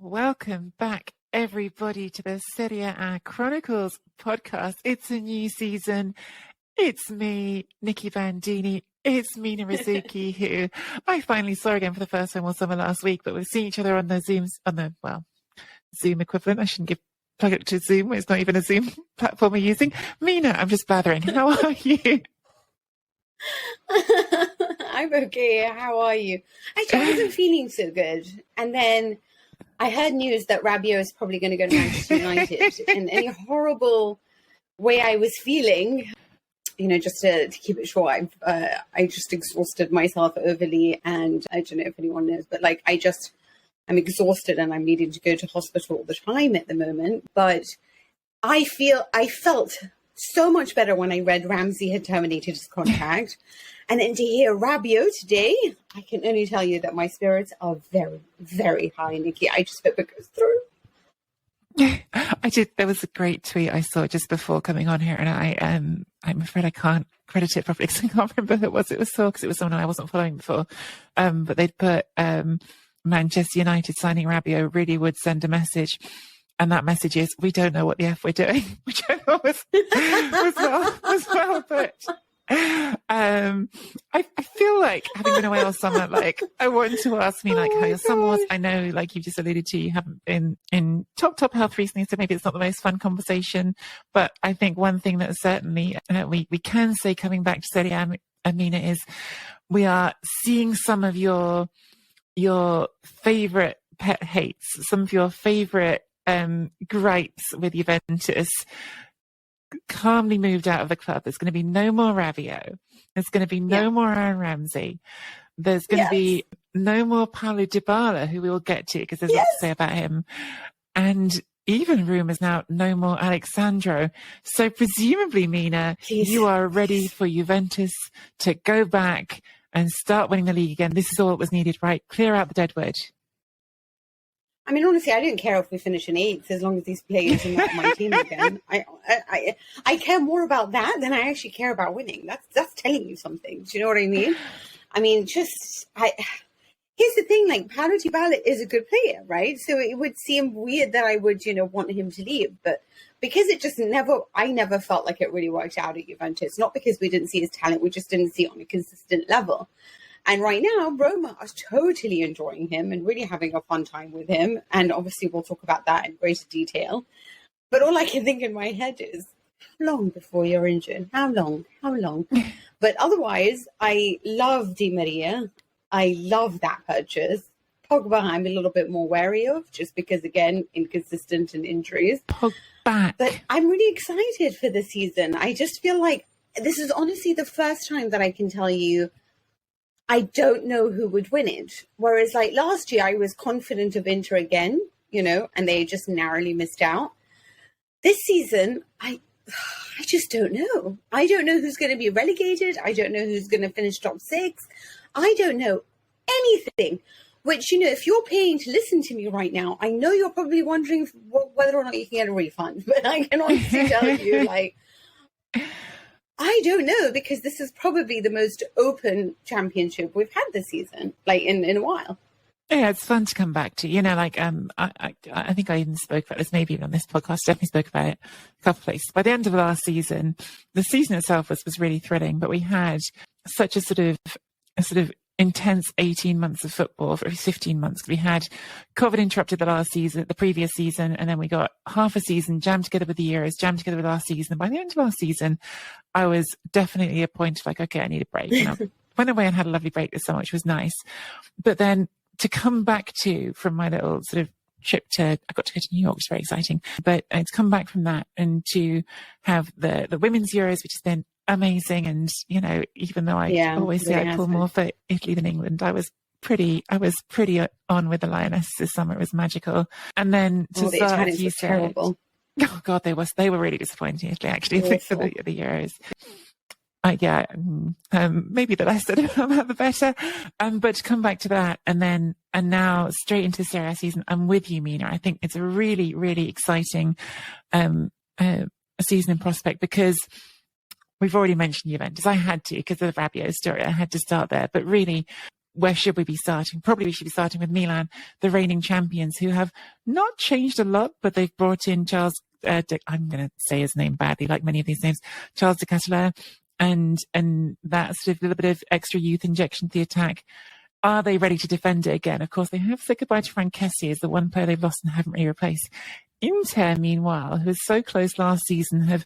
Welcome back, everybody, to the Serie A Chronicles podcast. It's a new season. It's me, Nicky Bandini. It's Mina Rzouki, who I finally saw again for the first time all summer last week, but we've seen each other on the Zoom equivalent. I shouldn't plug it to Zoom. It's not even a Zoom platform we're using. Mina, I'm just blathering. How are you? I'm okay. How are you? Actually, I wasn't feeling so good. And then I heard news that Rabiot is probably going to go to Manchester United. In any horrible way I was feeling, just to keep it short, I just exhausted myself overly. And I don't know if anyone knows, but I'm exhausted and I'm needing to go to hospital all the time at the moment. But I felt so much better when I read Ramsey had terminated his contract. And then to hear Rabiot today, I can only tell you that my spirits are very, very high, Nicky. I just hope it goes through. I did. There was a great tweet I saw just before coming on here, and I'm afraid I can't credit it properly because I can't remember who it was. It was because it was someone I wasn't following before. But they'd put Manchester United signing Rabiot really would send a message. And that message is, we don't know what the F we're doing, which I thought was well put. I feel like, having been away all summer, I wanted to ask me, how your summer was. I know, you've just alluded to, you haven't been in top health recently, so maybe it's not the most fun conversation. But I think one thing that certainly we can say coming back to Serie A, Mina, is we are seeing some of your favourite pet hates, some of your favourite gripes with Juventus calmly moved out of the club. There's going to be no more Rabiot. There's going to be no more Aaron Ramsey. There's going to be no more Paulo Dybala, who we will get to because there's lots to say about him. And even rumours now, no more Alexandro. So presumably, Mina, you are ready for Juventus to go back and start winning the league again. This is all that was needed, right? Clear out the deadwood. I mean, honestly, I don't care if we finish in 8th as long as these players are not my team again. I care more about that than I actually care about winning. That's telling you something. Do you know what I mean? I mean, here's the thing, Paulo Dybala is a good player, right? So it would seem weird that I would, want him to leave. But because I never felt like it really worked out at Juventus. Not because we didn't see his talent, we just didn't see it on a consistent level. And right now, Roma are totally enjoying him and really having a fun time with him. And obviously, we'll talk about that in greater detail. But all I can think in my head is, how long before you're injured? How long? But otherwise, I love Di Maria. I love that purchase. Pogba, I'm a little bit more wary of, just because, again, inconsistent and injuries. Pogba. But I'm really excited for the season. I just feel like this is honestly the first time that I can tell you I don't know who would win it. Whereas last year, I was confident of Inter again, and they just narrowly missed out. This season, I just don't know. I don't know who's going to be relegated. I don't know who's going to finish top 6. I don't know anything. Which, if you're paying to listen to me right now, I know you're probably wondering whether or not you can get a refund. But I can honestly tell you, I don't know, because this is probably the most open championship we've had this season, in a while. Yeah, it's fun to come back to. I think I even spoke about this, maybe even on this podcast, definitely spoke about it a couple of places. By the end of the last season, the season itself was really thrilling, but we had such a sort of intense 18 months of football, or 15 months. We had COVID interrupted the previous season, and then we got half a season jammed together with the Euros, jammed together with last season. And by the end of last season, I was definitely at a point of okay, I need a break. And I went away and had a lovely break this summer, which was nice. But then to come back from my little sort of trip I got to go to New York, which was very exciting. But to come back from that and to have the women's Euros, which has been amazing. And, even though I always say I pull more for Italy than England, I was pretty on with the Lionesses this summer. It was magical. And then to start, as you said, terrible. Oh God, they were really disappointing, Italy, actually, for the Euros. Maybe the less that about the better. But to come back to that and now straight into the Serie A season, I'm with you, Mina. I think it's a really, really exciting season in prospect, because we've already mentioned Juventus. I had to, because of the Rabiot story. I had to start there. But really, where should we be starting? Probably we should be starting with Milan, the reigning champions, who have not changed a lot, but they've brought in Charles, I'm going to say his name badly, like many of these names, Charles de Ketelaere, and that sort of little bit of extra youth injection to the attack. Are they ready to defend it again? Of course, they have said goodbye to Frank Kessie as the one player they've lost and haven't really replaced. Inter, meanwhile, who was so close last season, have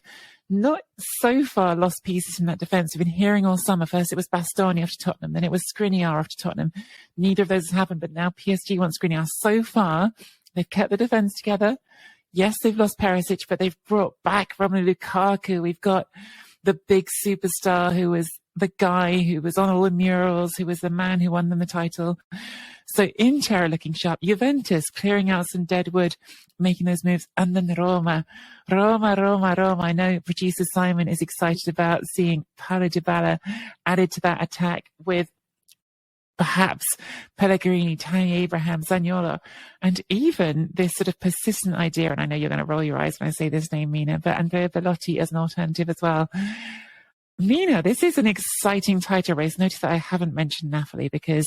not so far lost pieces from that defence. We've been hearing all summer. First it was Bastoni after Tottenham, then it was Skriniar after Tottenham. Neither of those has happened, but now PSG wants Skriniar. So far, they've kept the defence together. Yes, they've lost Perisic, but they've brought back Romelu Lukaku. We've got the big superstar who was the guy who was on all the murals, who was the man who won them the title. So Inter are looking sharp. Juventus clearing out some dead wood, making those moves. And then Roma. I know producer Simon is excited about seeing Paulo Dybala added to that attack with perhaps Pellegrini, Tammy Abraham, Zaniolo, and even this sort of persistent idea, and I know you're going to roll your eyes when I say this name, Mina, but Andrea Bellotti as an alternative as well. Mina, this is an exciting title race. Notice that I haven't mentioned Napoli because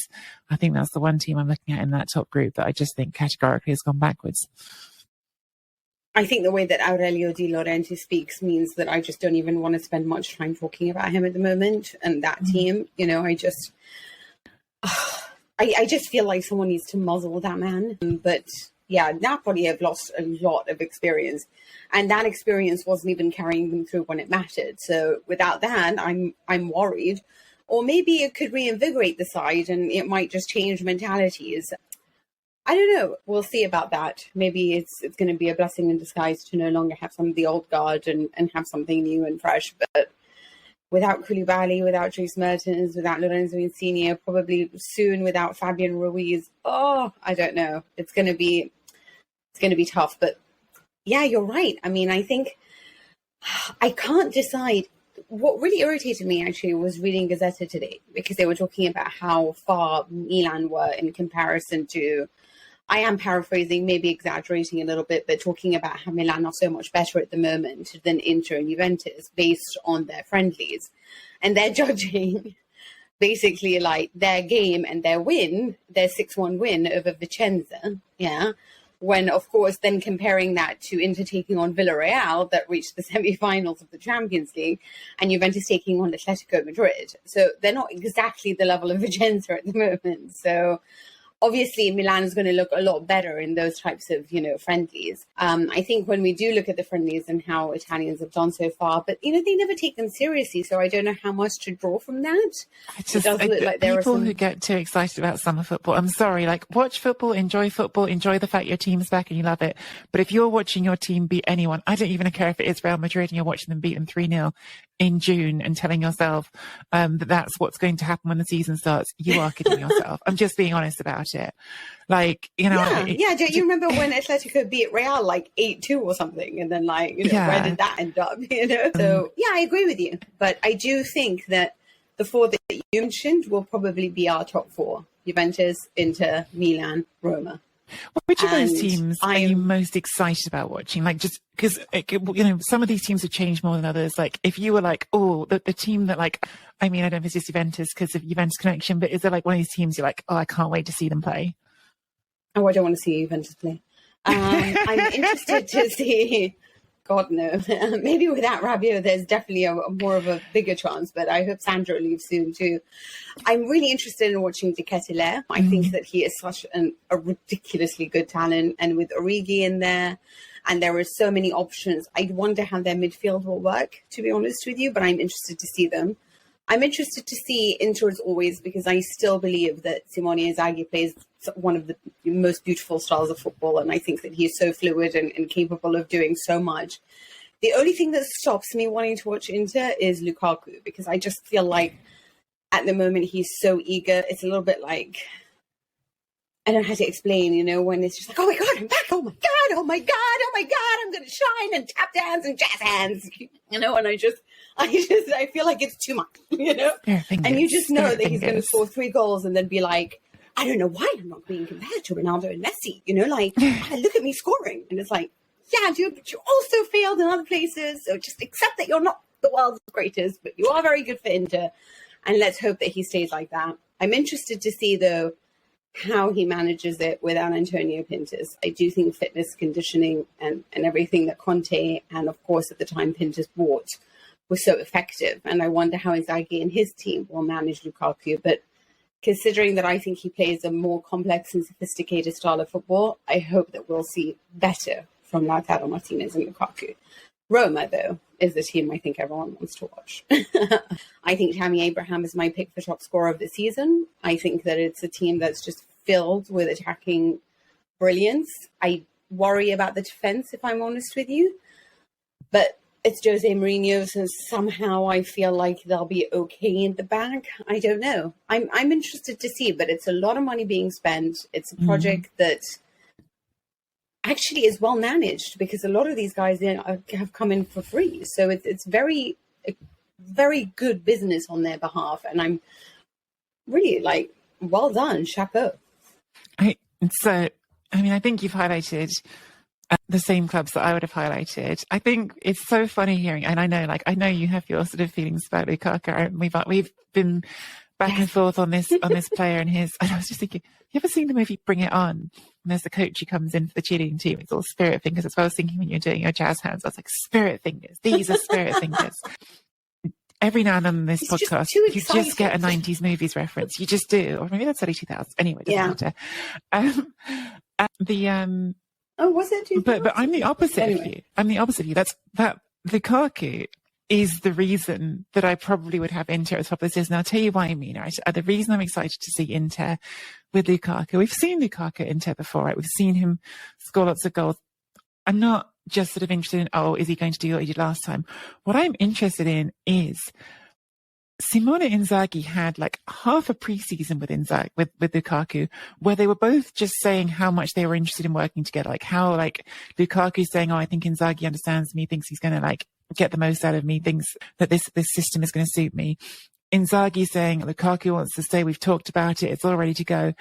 I think that's the one team I'm looking at in that top group that I just think categorically has gone backwards. I think the way that Aurelio Di Laurenti speaks means that I just don't even want to spend much time talking about him at the moment and that team. You know, I just feel like someone needs to muzzle that man. But yeah, Napoli have lost a lot of experience, and that experience wasn't even carrying them through when it mattered. So without that, I'm worried. Or maybe it could reinvigorate the side and it might just change mentalities. I don't know. We'll see about that. Maybe it's going to be a blessing in disguise to no longer have some of the old guard and have something new and fresh. But without Koulibaly, without Dries Mertens, without Lorenzo Insigne, probably soon without Fabian Ruiz. I don't know. It's going to be tough. But yeah, you're right. I mean, I think I can't decide. What really irritated me actually was reading Gazzetta today, because they were talking about how far Milan were in comparison to, I am paraphrasing, maybe exaggerating a little bit, but talking about how Milan are so much better at the moment than Inter and Juventus based on their friendlies. And they're judging basically like their game and their win, their 6-1 win over Vicenza, when, of course, then comparing that to Inter taking on Villarreal that reached the semi-finals of the Champions League and Juventus taking on Atletico Madrid. So they're not exactly the level of Vicenza at the moment. So obviously, Milan is going to look a lot better in those types of, friendlies. I think when we do look at the friendlies and how Italians have done so far, but, they never take them seriously. So I don't know how much to draw from that. It does look like there are some who get too excited about summer football. I'm sorry, watch football, enjoy the fact your team's back and you love it. But if you're watching your team beat anyone, I don't even care if it is Real Madrid and you're watching them beat them 3-0 in June and telling yourself that that's what's going to happen when the season starts, you are kidding yourself. I'm just being honest about it. Don't you remember when Atletico beat Real 8-2 or something, and then where did that end up? So I agree with you, but I do think that the four that you mentioned will probably be our top four: Juventus, Inter, Milan, Roma. Which of those teams are you most excited about watching? Just because, some of these teams have changed more than others. If you were the team that I don't know if it's just Juventus because of Juventus connection, but is there one of these teams you're I can't wait to see them play? Oh, I don't want to see Juventus play. I'm interested to see, God no, maybe without Rabiot, there's definitely a more of a bigger chance, but I hope Sandro leaves soon too. I'm really interested in watching De Ketelaere. I think that he is such a ridiculously good talent, and with Origi in there, and there are so many options. I wonder how their midfield will work, to be honest with you, but I'm interested to see them. I'm interested to see Inter as always, because I still believe that Simone Inzaghi plays one of the most beautiful styles of football, and I think that he's so fluid and capable of doing so much. The only thing that stops me wanting to watch Inter is Lukaku, because I just feel like at the moment he's so eager. It's a little bit like, I don't know how to explain, when it's just oh my God, I'm back. Oh my God, oh my God, oh my God, I'm going to shine and tap dance and jazz hands, and I feel like it's too much, and you just know that he's going to score 3 goals and then be like, I don't know why I'm not being compared to Ronaldo and Messi, look at me scoring. And it's dude, but you also failed in other places. So just accept that you're not the world's greatest, but you are very good for Inter. And let's hope that he stays like that. I'm interested to see, though, how he manages it without Antonio Pintus. I do think fitness, conditioning, and everything that Conte and, of course, at the time Pintus bought was so effective. And I wonder how Inzaghi and his team will manage Lukaku. But considering that I think he plays a more complex and sophisticated style of football, I hope that we'll see better from Lautaro Martinez and Lukaku. Roma, though, is the team I think everyone wants to watch. I think Tammy Abraham is my pick for top scorer of the season. I think that it's a team that's just filled with attacking brilliance. I worry about the defense, if I'm honest with you. But it's Jose Mourinho, so somehow I feel like they'll be okay in the back. I don't know. I'm interested to see, but it's a lot of money being spent. It's a project that actually is well managed, because a lot of these guys have come in for free. So it's very, very good business on their behalf. And I'm really well done, chapeau. I think you've highlighted the same clubs that I would have highlighted. I think it's so funny hearing, and I know you have your sort of feelings about Lukaku, and we've been back and forth on this player and his. And I was just thinking, you ever seen the movie Bring It On? And there's the coach who comes in for the cheerleading team. It's all spirit fingers. That's what I was thinking when you're doing your jazz hands. I was like, spirit fingers. These are spirit fingers. Every now and then on this podcast, you just get a 90s movies reference. You just do. Or maybe that's early 2000s. Anyway, it doesn't matter. Oh, was it? But I'm the opposite of you. I'm the opposite of you. That Lukaku is the reason that I probably would have Inter at the top of this list. And I'll tell you why, Mina. The reason I'm excited to see Inter with Lukaku, we've seen Lukaku at Inter before, right? We've seen him score lots of goals. I'm not just sort of interested in, is he going to do what he did last time? What I'm interested in is Simone Inzaghi had half a preseason with Lukaku, where they were both just saying how much they were interested in working together. How Lukaku's saying, I think Inzaghi understands me, thinks he's going to get the most out of me, thinks that this system is going to suit me. Inzaghi saying Lukaku wants to stay. We've talked about it. It's all ready to go.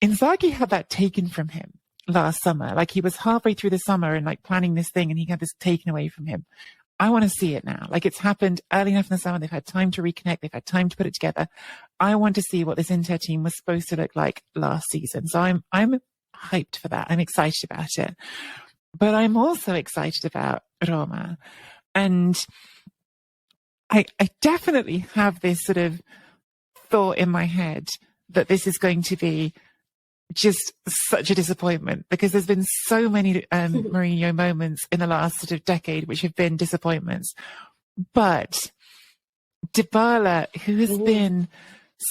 Inzaghi had that taken from him last summer. He was halfway through the summer and planning this thing, and he had this taken away from him. I want to see it now. It's happened early enough in the summer. They've had time to reconnect. They've had time to put it together. I want to see what this Inter team was supposed to look like last season. So I'm hyped for that. I'm excited about it. But I'm also excited about Roma. And I definitely have this sort of thought in my head that this is going to be just such a disappointment, because there's been so many Mourinho moments in the last sort of decade which have been disappointments. But Dybala, who has been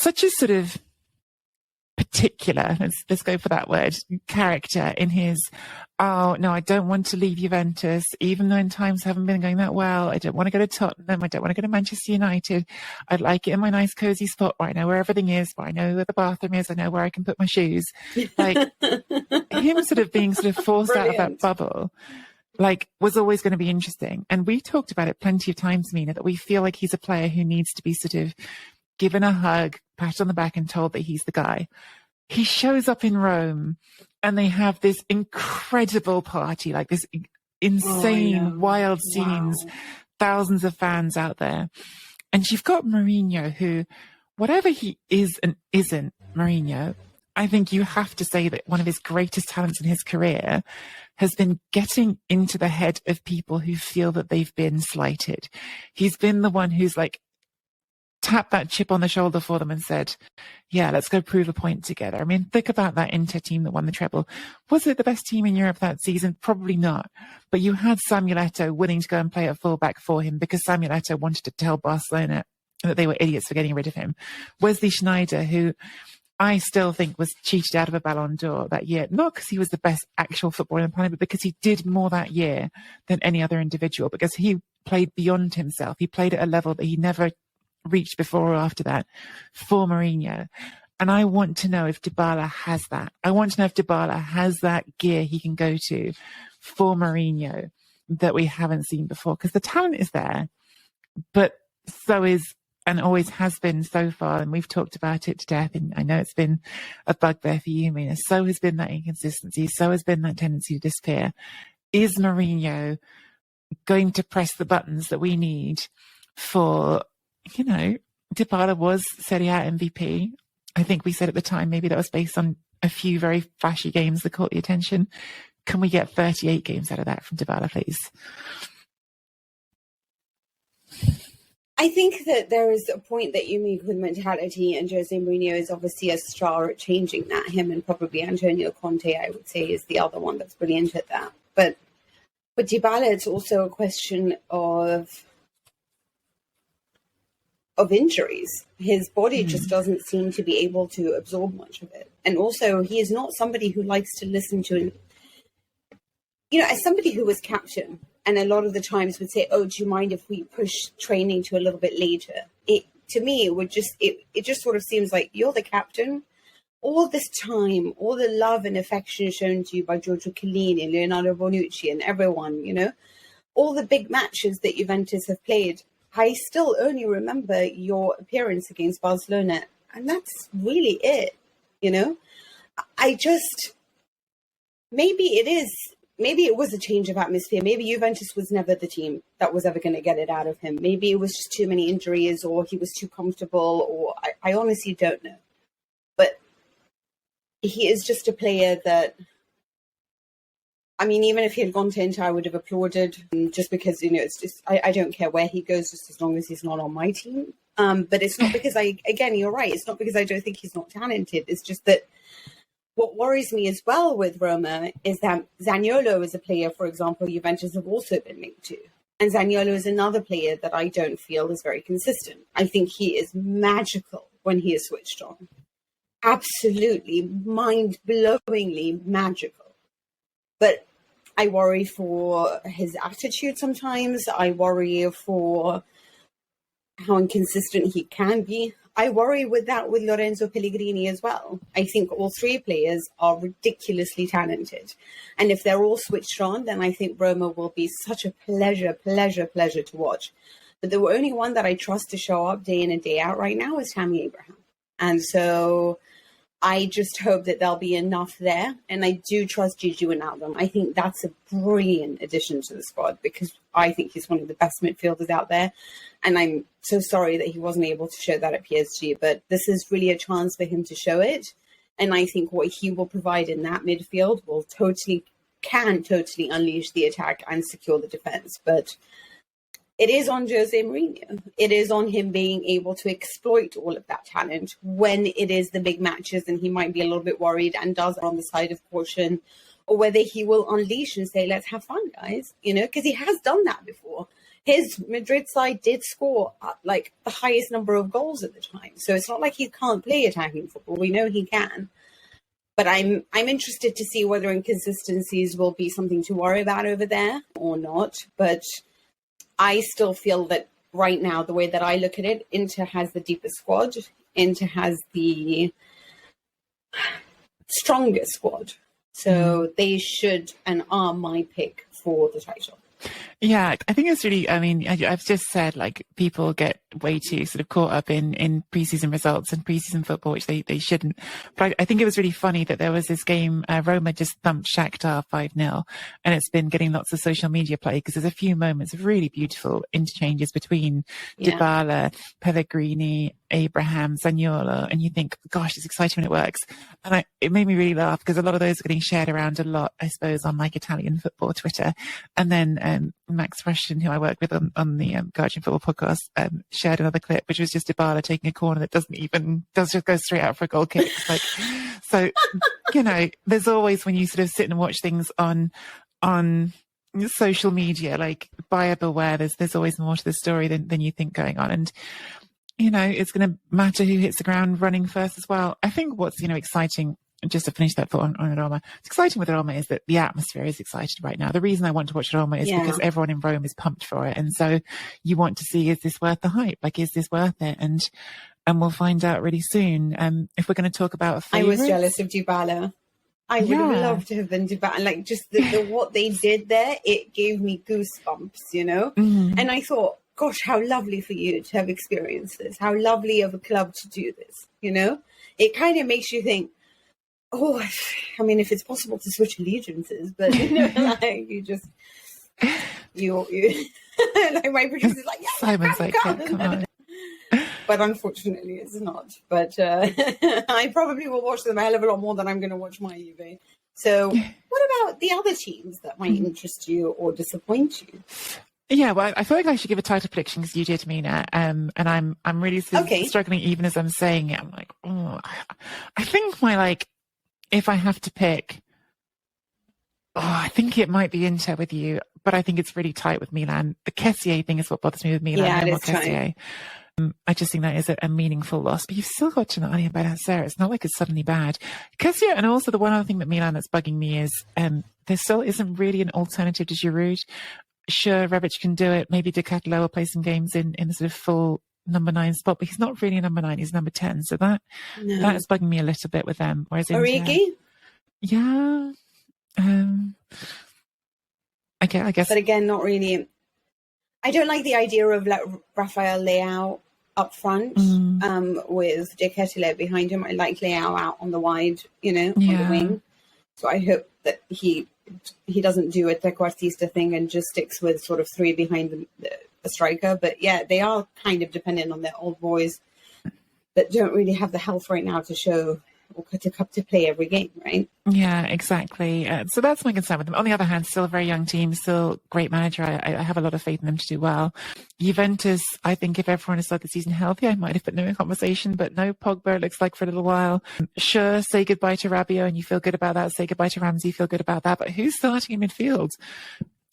such a sort of particular, let's go for that word, character in his, I don't want to leave Juventus, even though times haven't been going that well. I don't want to go to Tottenham. I don't want to go to Manchester United. I'd like it in my nice cozy spot where I know where everything is, where I know where the bathroom is, I know where I can put my shoes. Him sort of being sort of forced out of that bubble, was always going to be interesting. And we talked about it plenty of times, Mina, that we feel like he's a player who needs to be sort of given a hug, pat on the back, and told that he's the guy. He shows up in Rome and they have this incredible party, this insane, wild scenes, thousands of fans out there. And you've got Mourinho, who, whatever he is and isn't Mourinho, I think you have to say that one of his greatest talents in his career has been getting into the head of people who feel that they've been slighted. He's been the one who's tapped that chip on the shoulder for them and said, yeah, let's go prove a point together. I mean, think about that Inter team that won the treble. Was it the best team in Europe that season? Probably not. But you had Samuel Eto'o willing to go and play at fullback for him, because Samuel Eto'o wanted to tell Barcelona that they were idiots for getting rid of him. Wesley Sneijder, who I still think was cheated out of a Ballon d'Or that year, not because he was the best actual footballer on the planet, but because he did more that year than any other individual, because he played beyond himself. He played at a level that he never reached before or after that for Mourinho. And I want to know if Dybala has that. I want to know if Dybala has that gear he can go to for Mourinho that we haven't seen before, because the talent is there, but so is, and always has been so far, and we've talked about it to death, and I know it's been a bugbear for you, Mina, so has been that inconsistency, so has been that tendency to disappear. Is Mourinho going to press the buttons that we need for, Dybala was Serie A MVP. I think we said at the time, maybe that was based on a few very flashy games that caught the attention. Can we get 38 games out of that from Dybala, please? I think that there is a point that you make with mentality, and Jose Mourinho is obviously a star at changing that. Him and probably Antonio Conte, I would say, is the other one that's brilliant at that. But with Dybala, it's also a question of injuries. His body just doesn't seem to be able to absorb much of it. And also, he is not somebody who likes to listen to, as somebody who was captain, and a lot of the times would say, oh, do you mind if we push training to a little bit later? To me, it just sort of seems like you're the captain. All this time, all the love and affection shown to you by Giorgio Chiellini, Leonardo Bonucci, and everyone, all the big matches that Juventus have played, I still only remember your appearance against Barcelona, and that's really it, Maybe it was a change of atmosphere. Maybe Juventus was never the team that was ever going to get it out of him. Maybe it was just too many injuries, or he was too comfortable, or I honestly don't know. But he is just a player that, even if he had gone to Inter, I would have applauded, just because, it's just, I don't care where he goes, just as long as he's not on my team. But it's not because you're right. It's not because I don't think he's not talented. It's just that what worries me as well with Roma is that Zaniolo is a player, for example, Juventus have also been linked to. And Zaniolo is another player that I don't feel is very consistent. I think he is magical when he is switched on. Absolutely mind-blowingly magical. But I worry for his attitude sometimes. I worry for how inconsistent he can be. I worry with Lorenzo Pellegrini as well. I think all three players are ridiculously talented. And if they're all switched on, then I think Roma will be such a pleasure to watch. But the only one that I trust to show up day in and day out right now is Tammy Abraham. And so I just hope that there'll be enough there. And I do trust Gigi Wijnaldum. I think that's a brilliant addition to the squad, because I think he's one of the best midfielders out there. And I'm so sorry that he wasn't able to show that at PSG, but this is really a chance for him to show it. And I think what he will provide in that midfield can totally unleash the attack and secure the defense. But it is on Jose Mourinho. It is on him being able to exploit all of that talent when it is the big matches and he might be a little bit worried and does on the side of caution, or whether he will unleash and say, let's have fun, guys, because he has done that before. His Madrid side did score the highest number of goals at the time. So it's not like he can't play attacking football. We know he can. But I'm interested to see whether inconsistencies will be something to worry about over there or not. But I still feel that right now, the way that I look at it, Inter has the deepest squad. Inter has the strongest squad. So they should and are my pick for the title. Yeah, I think it's really, I've just said, people get way too sort of caught up in preseason results and preseason football, which they shouldn't. But I think it was really funny that there was this game, Roma just thumped Shakhtar 5-0, and it's been getting lots of social media play because there's a few moments of really beautiful interchanges between Dybala, Pellegrini, Abraham, Zaniolo, and you think, gosh, it's exciting when it works. And it made me really laugh because a lot of those are getting shared around a lot, I suppose, on Italian football Twitter. And then Max Rushton, who I work with on the Guardian Football podcast, shared another clip, which was just Dybala taking a corner that just go straight out for a goal kick. So, there's always, when you sort of sit and watch things on social media, buyer beware, there's always more to the story than you think going on. And, it's going to matter who hits the ground running first as well. I think what's, exciting, just to finish that thought on Roma, what's exciting with Roma is that the atmosphere is excited right now. The reason I want to watch Roma is because everyone in Rome is pumped for it. And so you want to see, is this worth the hype? Is this worth it? And we'll find out really soon. If we're going to talk about favorites. I was jealous of Dybala. I would have loved to have been Dybala. Just the what they did there, it gave me goosebumps, Mm-hmm. And I thought, gosh, how lovely for you to have experienced this. How lovely of a club to do this, It kind of makes you think, if it's possible to switch allegiances, but you like my producer's like, Simon's come on. but unfortunately it's not. But I probably will watch them a hell of a lot more than I'm going to watch my Juve. So what about the other teams that might interest you or disappoint you? Yeah, well, I feel like I should give a title prediction because you did, Mina. And I'm really struggling even as I'm saying it. I'm like, oh, I think if I have to pick, I think it might be Inter with you, but I think it's really tight with Milan. The Kessié thing is what bothers me with Milan. Yeah, it is tight. I just think that is a meaningful loss. But you've still got Tonali and Bennacer. It's not like it's suddenly bad. Kessié, and also the one other thing that Milan that's bugging me is there still isn't really an alternative to Giroud. Sure, Rebic can do it. Maybe De Ketelaere will play some games in the sort of full number 9 spot, but he's not really a number 9. He's number 10. So that is bugging me a little bit with them. Whereas Origi? Yeah. I guess. But again, not really. I don't like the idea of Rafael Leao up front with De Ketelaere behind him. I like Leao out on the wide, on the wing. So I hope that he doesn't do a trequartista thing and just sticks with sort of 3 behind the striker. But yeah, they are kind of dependent on their old boys that don't really have the health right now to show or to play every game, right? Yeah, exactly. So that's my concern with them. On the other hand, still a very young team, still great manager. I have a lot of faith in them to do well. Juventus, I think if everyone has started the season healthy, I might have put them in conversation, but no Pogba, it looks like, for a little while. Sure, say goodbye to Rabiot and you feel good about that. Say goodbye to Ramsey, feel good about that. But who's starting in midfield?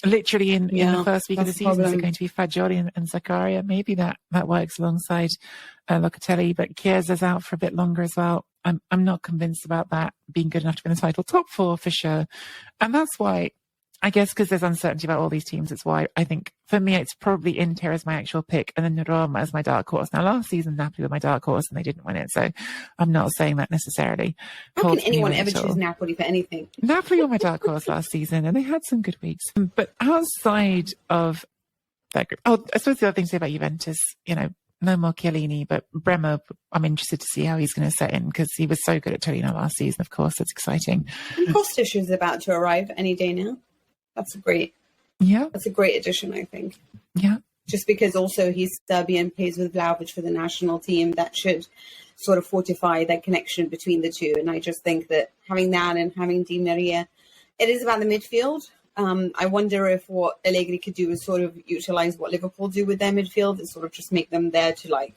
Literally in the first week of the season, is it going to be Fagioli and Zakaria? Maybe that works alongside Locatelli, but Chiesa's out for a bit longer as well. I'm not convinced about that being good enough to win the title. Top 4 for sure. And that's why, I guess, because there's uncertainty about all these teams, it's why I think for me it's probably Inter as my actual pick and then Roma as my dark horse. Now last season Napoli were my dark horse and they didn't win it, so I'm not saying that necessarily. How can anyone ever choose Napoli for anything? Napoli were my dark horse last season and they had some good weeks. But outside of that group, I suppose the other thing to say about Juventus, no more Chiellini, but Bremer, I'm interested to see how he's going to set in because he was so good at Torino last season. Of course, that's exciting. And Kostic is about to arrive any day now. That's a great addition, I think. Yeah. Just because also he's Serbian, plays with Vlahovic for the national team, that should sort of fortify that connection between the two. And I just think that having that and having Di Maria, it is about the midfield. I wonder if what Allegri could do is sort of utilize what Liverpool do with their midfield and sort of just make them there to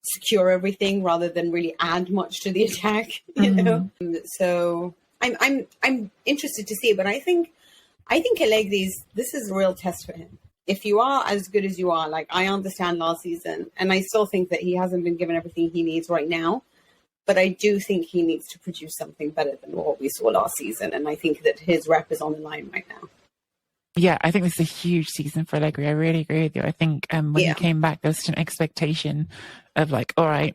secure everything rather than really add much to the attack, you know. So I'm interested to see, but I think Allegri's, this is a real test for him. If you are as good as you are, I understand last season, and I still think that he hasn't been given everything he needs right now. But I do think he needs to produce something better than what we saw last season. And I think that his rep is on the line right now. Yeah, I think this is a huge season for Allegri. I really agree with you. I think when he came back, there was such an expectation of all right,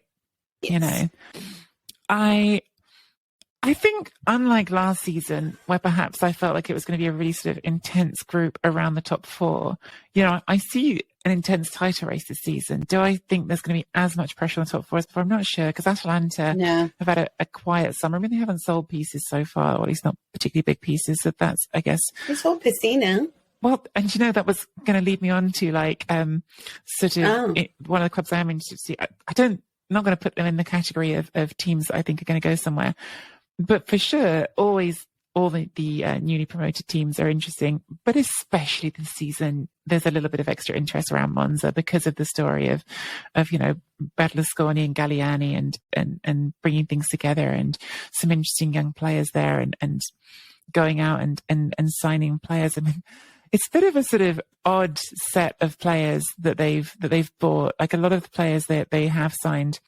I think unlike last season, where perhaps I felt like it was going to be a really sort of intense group around the top 4, I see an intense title race this season. Do I think there's going to be as much pressure on the top 4 as before? I'm not sure, because Atalanta have had a quiet summer. I mean, they haven't sold pieces so far, or at least not particularly big pieces. So that's, I guess... They sold Pessina. Well, and that was going to lead me on to one of the clubs I am interested to see. I'm not going to put them in the category of teams that I think are going to go somewhere. But for sure, always all the newly promoted teams are interesting, but especially this season, there's a little bit of extra interest around Monza because of the story of Berlusconi and Galliani and bringing things together and some interesting young players there and going out and signing players. I mean, it's a bit of a sort of odd set of players that they've bought. A lot of the players that they have signed.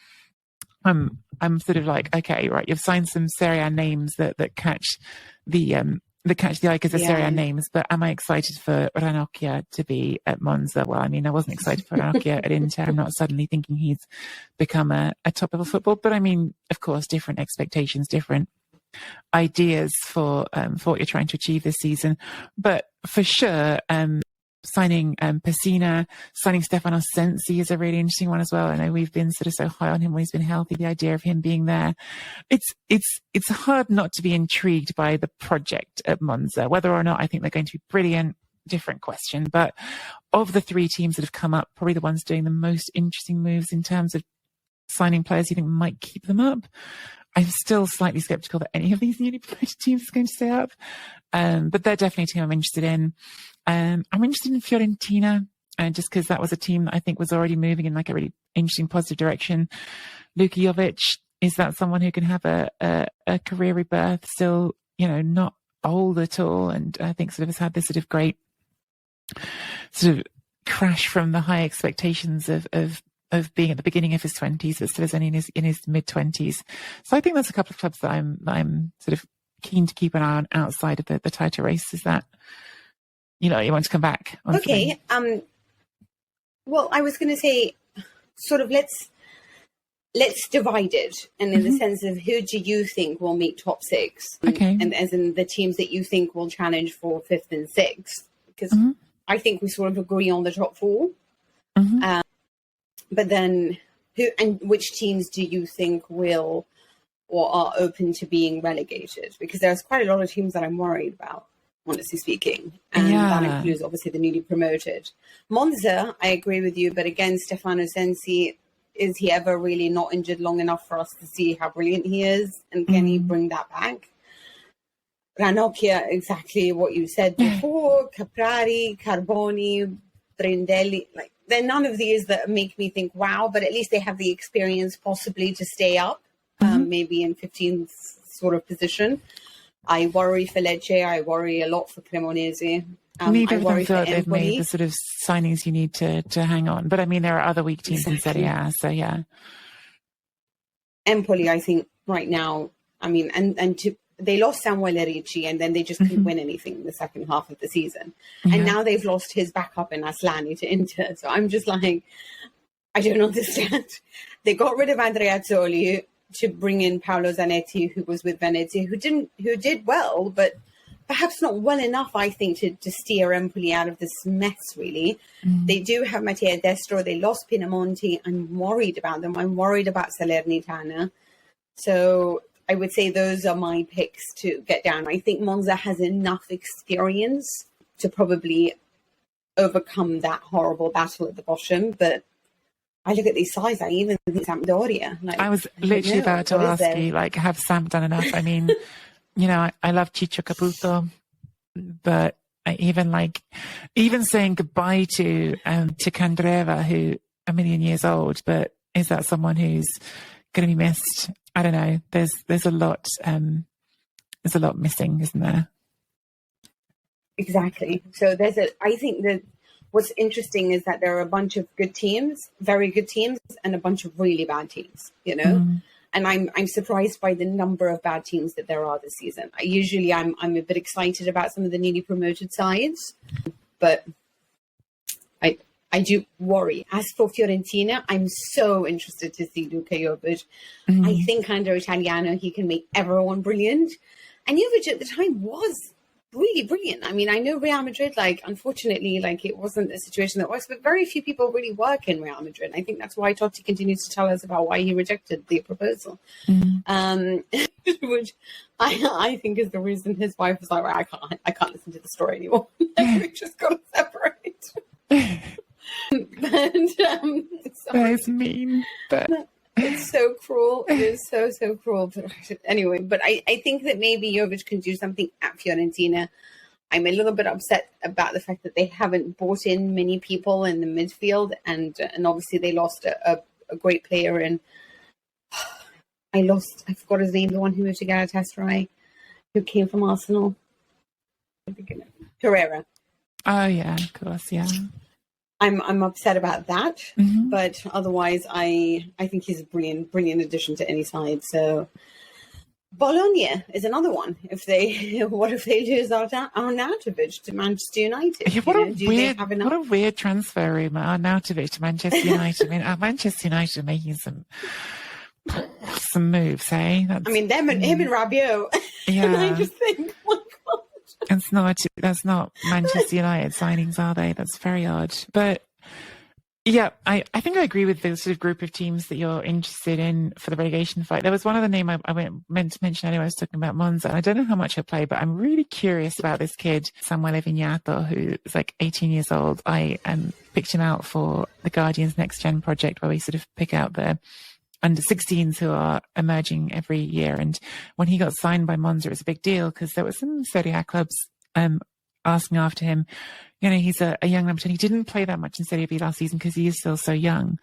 I'm sort of okay, right, you've signed some Serie A names that catch the eye because they're Serie A names, but am I excited for Ranocchia to be at Monza? Well, I mean, I wasn't excited for Ranocchia at Inter. I'm not suddenly thinking he's become a top level football, but I mean, of course, different expectations, different ideas for what you're trying to achieve this season. But for sure, signing Pessina, signing Stefano Sensi is a really interesting one as well. I know we've been sort of so high on him when he's been healthy. The idea of him being there, it's hard not to be intrigued by the project at Monza. Whether or not I think they're going to be brilliant, different question. But of the three teams that have come up, probably the ones doing the most interesting moves in terms of signing players you think might keep them up. I'm still slightly skeptical that any of these newly promoted teams is going to stay up. But they're definitely a team I'm interested in. I'm interested in Fiorentina, just because that was a team that I think was already moving in like a really interesting, positive direction. Luka Jovic, is that someone who can have a career rebirth, still, not old at all, and I think sort of has had this sort of great sort of crash from the high expectations of being at the beginning of his 20s, but still is only in his mid-20s. So I think there's a couple of clubs that I'm sort of keen to keep an eye on outside of the title race. Is that, you want to come back on okay. Well, I was going to say, sort of let's divide it, and in the sense of who do you think will make top six? Okay. And as in the teams that you think will challenge for 5th and 6th, because I think we sort of agree on the top 4. But then who and which teams do you think will or are open to being relegated? Because there's quite a lot of teams that I'm worried about, honestly speaking. And that includes obviously the newly promoted. Monza, I agree with you, but again, Stefano Sensi, is he ever really not injured long enough for us to see how brilliant he is? And can he bring that back? Ranocchia, exactly what you said before. Caprari, Carboni, Brindelli, they're none of these that make me think, wow, but at least they have the experience possibly to stay up, maybe in 15th sort of position. I worry for Lecce. I worry a lot for Cremonese. Neither of them feel like they've made the sort of signings you need to hang on. But I mean, there are other weak teams in Serie A, so yeah. Empoli, I think right now, I mean, they lost Samuele Ricci, and then they just couldn't win anything in the second half of the season. And now they've lost his backup in Aslani to Inter. So I'm just like, I don't understand. They got rid of Andrea Azzoli to bring in Paolo Zanetti, who was with Venezia, who did well, but perhaps not well enough, I think, to steer Empoli out of this mess, really. They do have Mattia Destro. They lost Pinamonti. I'm worried about them. I'm worried about Salernitana. So I would say those are my picks to get down. I think Monza has enough experience to probably overcome that horrible battle at the bottom. But I look at these sides, I even think Sampdoria. I was literally about to ask you, have Samp done enough? I mean, I love Ciccio Caputo, but even saying goodbye to Candreva, who a million years old, but is that someone who's going to be missed? I don't know. There's a lot missing, isn't there? Exactly. So I think that what's interesting is that there are a bunch of good teams, very good teams, and a bunch of really bad teams, And I'm surprised by the number of bad teams that there are this season. I'm a bit excited about some of the newly promoted sides, but I do worry. As for Fiorentina, I'm so interested to see Luka Jovic. I think under Italiano, he can make everyone brilliant. And Jovic at the time was really brilliant. I mean, I know Real Madrid, unfortunately, it wasn't a situation that works, but very few people really work in Real Madrid. I think that's why Totti continues to tell us about why he rejected the proposal. Which I think is the reason his wife was like, right, I can't listen to the story anymore. We just got to separate. But that is mean, but it's so cruel. It is so cruel. But anyway, but I think that maybe Jovic can do something at Fiorentina. I'm a little bit upset about the fact that they haven't brought in many people in the midfield, and obviously they lost a great player in. I forgot his name, the one who moved to Galatasaray, who came from Arsenal. Herrera. Oh yeah, of course, yeah. I'm upset about that, but otherwise I think he's a brilliant addition to any side. So Bologna is another one. What if they lose Arnautovic to Manchester United? Yeah, what a weird transfer rumor, Arnautovic to Manchester United. I mean, Manchester United are making some moves, eh? Him and Rabiot. Yeah. And I just think, oh my God. That's not Manchester United signings, are they? That's very odd. But Yeah, I think I agree with the sort of group of teams that you're interested in for the relegation fight. There was one other name I meant to mention earlier. I was talking about Monza. I don't know how much he'll play, but I'm really curious about this kid, Samuele Vignato, who is like 18 years old. I picked him out for the Guardian's Next Gen project, where we sort of pick out the under 16s who are emerging every year. And when he got signed by Monza, it was a big deal because there were some Serie A clubs asking after him. You know, he's a young number 10. He didn't play that much in Serie B last season because he is still so young.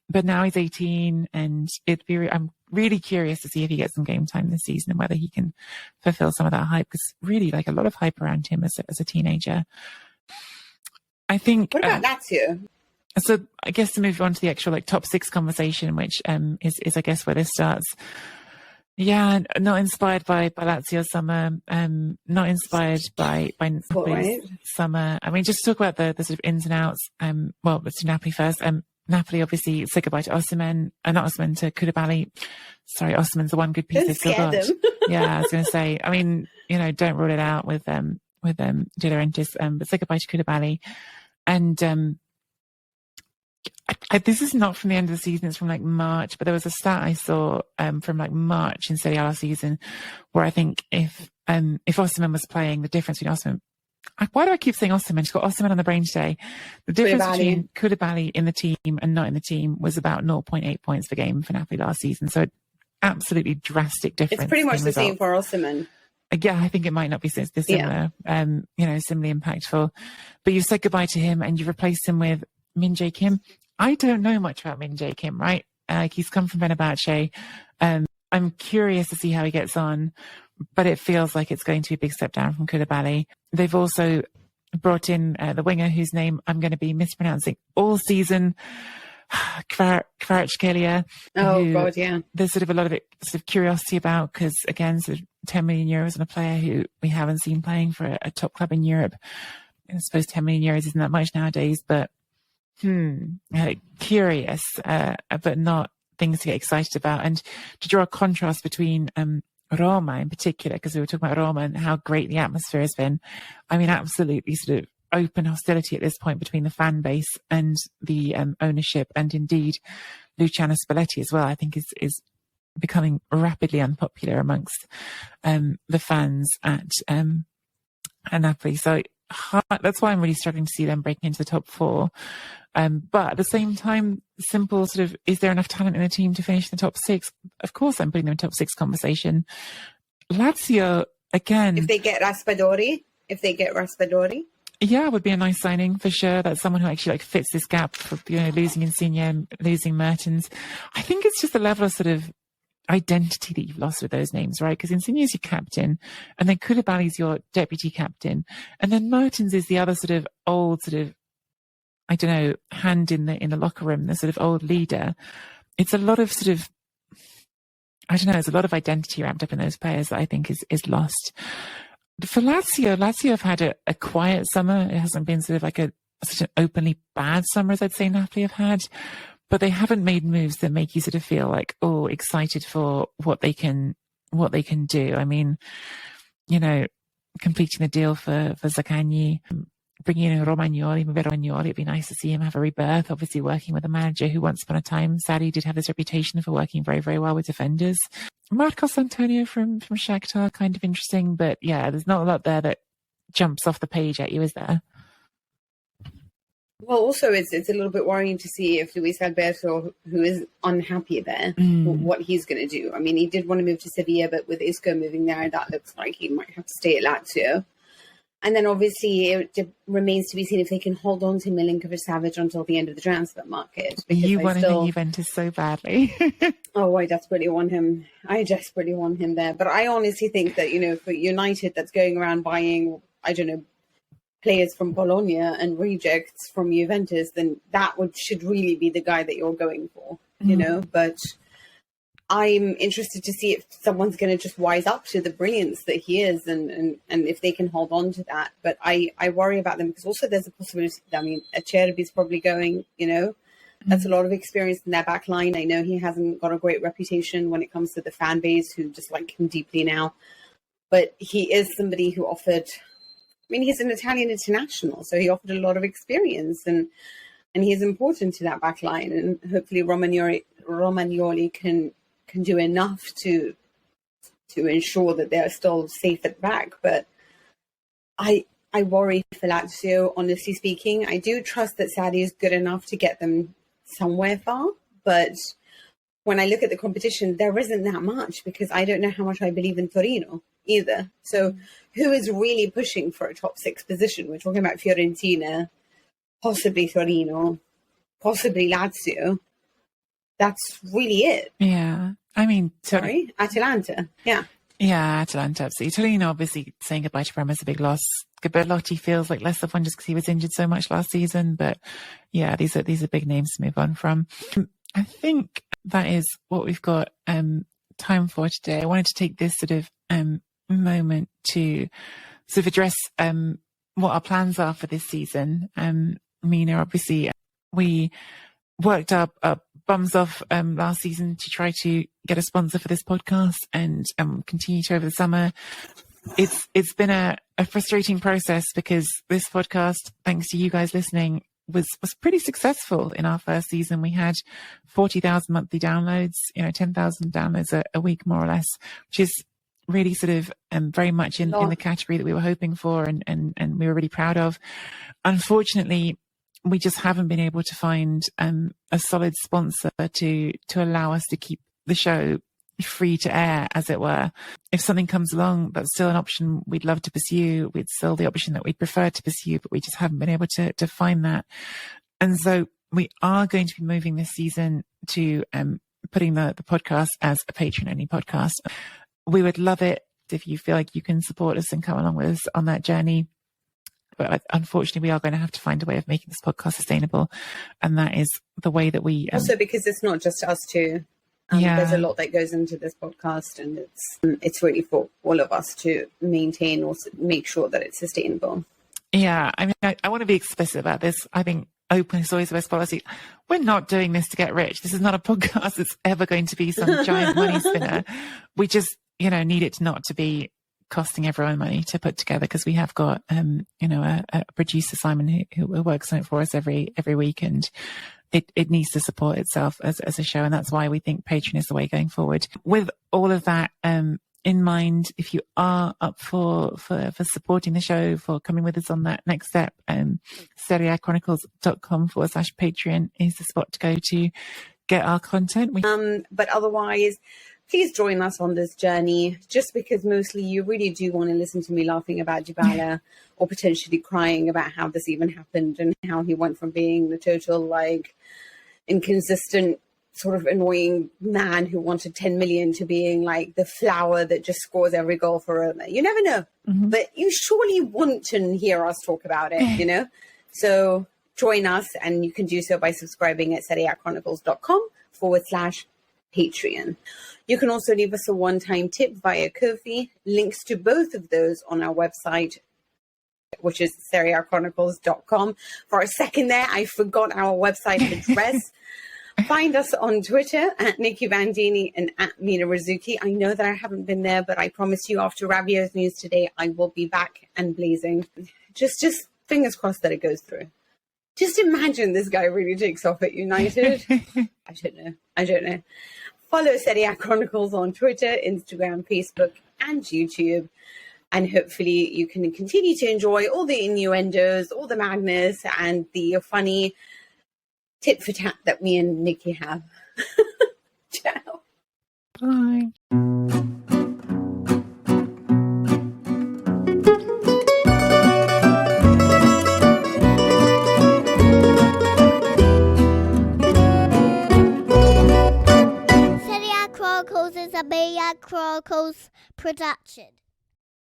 But now he's 18, and I'm really curious to see if he gets some game time this season and whether he can fulfill some of that hype, because really, like, a lot of hype around him as a teenager. I think. What about Lazio? So I guess to move on to the actual like top six conversation, which is I guess where this starts. Yeah, not inspired by Lazio summer, not inspired by Napoli's summer. I mean, just to talk about the sort of ins and outs. Well, let's do Napoli first. Napoli obviously said goodbye to Osimhen, not Osimhen, to Koulibaly. Sorry, Osimhen's the one good piece they've still got. Yeah, I was going to say. I mean, you know, don't rule it out with De Laurentiis, but said goodbye to Koulibaly, and this is not from the end of the season, it's from like March, but there was a stat I saw from like March in Serie A last season where I think if Osimhen was playing, the difference between Osimhen, why do I keep saying Osimhen? She's got Osimhen on the brain today. The difference between Koulibaly in the team and not in the team was about 0.8 points per game for Napoli last season. So absolutely drastic difference. It's pretty much the same for Osimhen. Yeah, I think it might not be similar, similarly impactful. But you said goodbye to him and you replaced him with Min-Jae Kim. I don't know much about Min-Jae Kim, right? He's come from Fenerbahce. I'm curious to see how he gets on, but it feels like it's going to be a big step down from Koulibaly. They've also brought in the winger whose name I'm going to be mispronouncing all season, Kvaratskhelia. Oh, God, yeah. There's sort of a lot of curiosity about, because, again, sort of 10 million euros on a player who we haven't seen playing for a top club in Europe. I suppose 10 million euros isn't that much nowadays, but curious, but not things to get excited about. And to draw a contrast between Roma in particular, because we were talking about Roma and how great the atmosphere has been. I mean, absolutely sort of open hostility at this point between the fan base and the ownership, and indeed Luciano Spalletti as well, I think is becoming rapidly unpopular amongst the fans at Napoli. So that's why I'm really struggling to see them breaking into the top four. But at the same time, simple sort of, is there enough talent in the team to finish in the top six? Of course, I'm putting them in top six conversation. Lazio, again. If they get Raspadori. Yeah, would be a nice signing for sure. That's someone who actually like fits this gap for, losing Insigne, losing Mertens. I think it's just the level of sort of identity that you've lost with those names, right? Because Insigne is your captain, and then Koulibaly's your deputy captain, and then Mertens is the other sort of old sort of, I don't know, hand in the locker room, the sort of old leader. It's a lot of sort of, I don't know, there's a lot of identity wrapped up in those players that I think is lost. For Lazio have had a quiet summer. It hasn't been sort of like such an openly bad summer as I'd say Napoli have had, but they haven't made moves that make you sort of feel like, oh, excited for what they can do. I mean, completing the deal for Zaccagni, bringing in Romagnoli, it'd be nice to see him have a rebirth. Obviously working with a manager who once upon a time, sadly, did have this reputation for working very, very well with defenders. Marcos Antonio from Shakhtar, kind of interesting, but yeah, there's not a lot there that jumps off the page at you, is there? Well, also it's a little bit worrying to see if Luis Alberto, who is unhappy there, what he's going to do. I mean, he did want to move to Sevilla, but with Isco moving there, that looks like he might have to stay at Lazio. And then obviously it remains to be seen if they can hold on to Milinkovic-Savic until the end of the transfer market. You want him in Juventus so badly. Oh, I desperately want him there. But I honestly think that, for United that's going around buying, I don't know, players from Bologna and rejects from Juventus, then that should really be the guy that you're going for, But I'm interested to see if someone's going to just wise up to the brilliance that he is and if they can hold on to that. But I worry about them because also there's a possibility, Acerbi's probably going, That's a lot of experience in their back line. I know he hasn't got a great reputation when it comes to the fan base who dislike him deeply now. But he is somebody who offered, he's an Italian international, so he offered a lot of experience. And and he's important to that back line. And hopefully Romagnoli can do enough to ensure that they're still safe at back. But I worry for Lazio, honestly speaking. I do trust that Sarri is good enough to get them somewhere far, but when I look at the competition, there isn't that much, because I don't know how much I believe in Torino either. So who is really pushing for a top 6 position? We're talking about Fiorentina, possibly Torino, possibly Lazio. That's really it. Yeah. I mean, Atalanta. Yeah. Yeah, Atalanta, absolutely. Torino, obviously, saying goodbye to Roma is a big loss. Berlotti feels like less of one just because he was injured so much last season. But yeah, these are big names to move on from. I think that is what we've got time for today. I wanted to take this sort of moment to sort of address what our plans are for this season. Mina, obviously, we worked our bums off last season to try to get a sponsor for this podcast, and continue to over the summer. It's been a frustrating process, because this podcast, thanks to you guys listening, was pretty successful in our first season. We had 40,000 monthly downloads, 10,000 downloads a week, more or less, which is really sort of very much in the category that we were hoping for, and we were really proud of. Unfortunately, we just haven't been able to find a solid sponsor to allow us to keep the show free to air, as it were. If something comes along, that's still an option we'd love to pursue. It's still the option that we'd prefer to pursue, but we just haven't been able to find that. And so we are going to be moving this season to putting the podcast as a Patreon-only podcast. We would love it if you feel like you can support us and come along with us on that journey. But unfortunately, we are going to have to find a way of making this podcast sustainable. And that is the way that we... also, because it's not just us two. There's a lot that goes into this podcast, and it's really for all of us to maintain or make sure that it's sustainable. Yeah, I mean, I want to be explicit about this. I think open is always the best policy. We're not doing this to get rich. This is not a podcast that's ever going to be some giant money spinner. We just, need it not to be costing everyone money to put together, because we have got, a producer, Simon, who works on it for us every week, and it needs to support itself as a show. And that's why we think Patreon is the way going forward. With all of that in mind, if you are up for supporting the show, for coming with us on that next step, SerieAChronicles.com/Patreon is the spot to go to get our content. But otherwise, please join us on this journey, just because mostly you really do want to listen to me laughing about Dybala or potentially crying about how this even happened and how he went from being the total, inconsistent, sort of annoying man who wanted 10 million to being like the flower that just scores every goal for Roma. You never know, but you surely want to hear us talk about it, So join us, and you can do so by subscribing at SerieAChronicles.com/Patreon. You can also leave us a one-time tip via Ko-fi. Links to both of those on our website, which is SerieAChronicles.com. For a second there, I forgot our website address. Find us on Twitter at Nicky Bandini and at Mina Rzouki. I know that I haven't been there, but I promise you after Rabiot's news today, I will be back and blazing. Just fingers crossed that it goes through. Just imagine this guy really takes off at United. I don't know. Follow Serie A Chronicles on Twitter, Instagram, Facebook, and YouTube. And hopefully you can continue to enjoy all the innuendos, all the madness, and the funny tit for tat that me and Nicky have. Ciao. Bye. Serie A Chronicles is a Serie A Chronicles production.